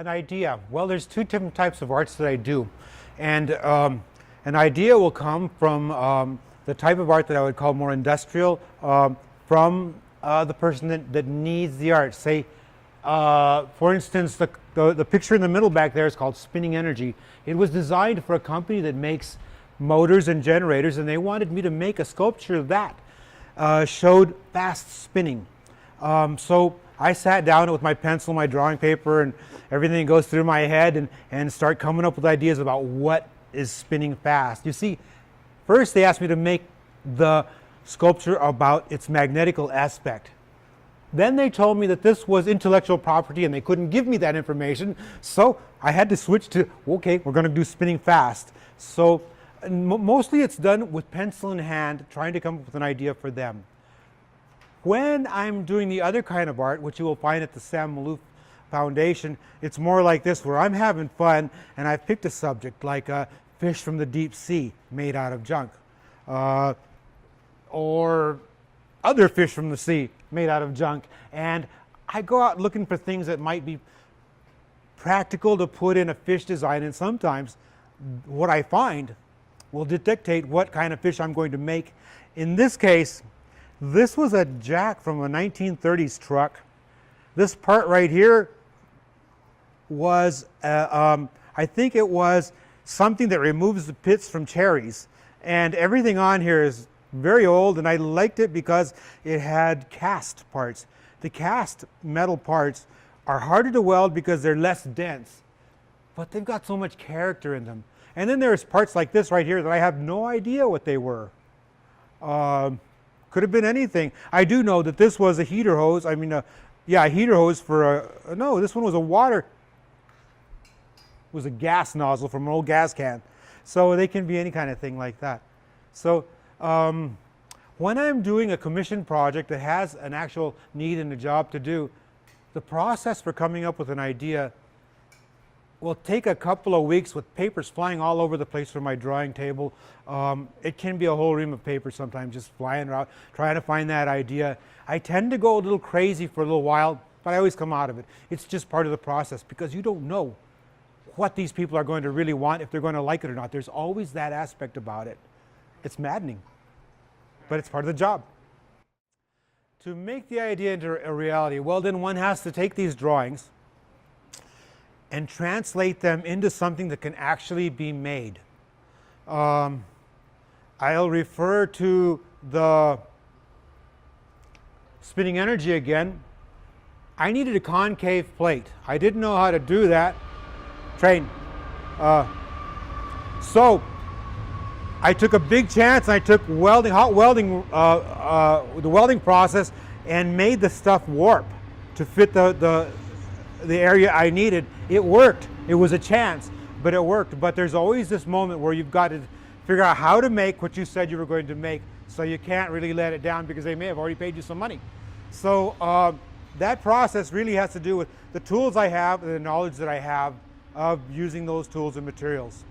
An idea. Well, there's two different types of arts that I do. And an idea will come from the type of art that I would call more industrial, from the person that needs the art. Say, for instance, the picture in the middle back there is called Spinning Energy. It was designed for a company that makes motors and generators, and they wanted me to make a sculpture that showed fast spinning. So I sat down with my pencil, my drawing paper, and everything goes through my head and start coming up with ideas about what is spinning fast. You see, first they asked me to make the sculpture about its magnetical aspect. Then they told me that this was intellectual property and they couldn't give me that information, so I had to switch to, okay, we're going to do spinning fast. So mostly it's done with pencil in hand, trying to come up with an idea for them. When I'm doing the other kind of art, which you will find at the Sam Maloof Foundation, it's more like this, where I'm having fun and I've picked a subject like a fish from the deep sea made out of junk, or other fish from the sea made out of junk, and I go out looking for things that might be practical to put in a fish design, and sometimes what I find will dictate what kind of fish I'm going to make. In this case, this was a jack from a 1930s truck. This part right here was, I think it was something that removes the pits from cherries. And everything on here is very old, and I liked it because it had cast parts. The cast metal parts are harder to weld because they're less dense, but they've got so much character in them. And then there's parts like this right here that I have no idea what they were. Could have been anything. I do know that this was a heater hose. I mean, yeah, a heater hose for a, no, this one was a water, was a gas nozzle from an old gas can. So they can be any kind of thing like that. So when I'm doing a commission project that has an actual need and a job to do, the process for coming up with an idea will take a couple of weeks with papers flying all over the place from my drawing table. It can be a whole ream of paper sometimes just flying around trying to find that idea. I tend to go a little crazy for a little while, but I always come out of it. It's just part of the process because you don't know what these people are going to really want, if they're going to like it or not. There's always that aspect about it. It's maddening, but it's part of the job. To make the idea into a reality, well, then one has to take these drawings and translate them into something that can actually be made. I'll refer to the Spinning Energy again. I needed a concave plate. I didn't know how to do that. Train. So I took a big chance. I took welding, hot welding, the welding process, and made the stuff warp to fit the area I needed. It worked. It was a chance, but it worked. But there's always this moment where you've got to figure out how to make what you said you were going to make, so you can't really let it down because they may have already paid you some money. So that process really has to do with the tools I have and the knowledge that I have of using those tools and materials.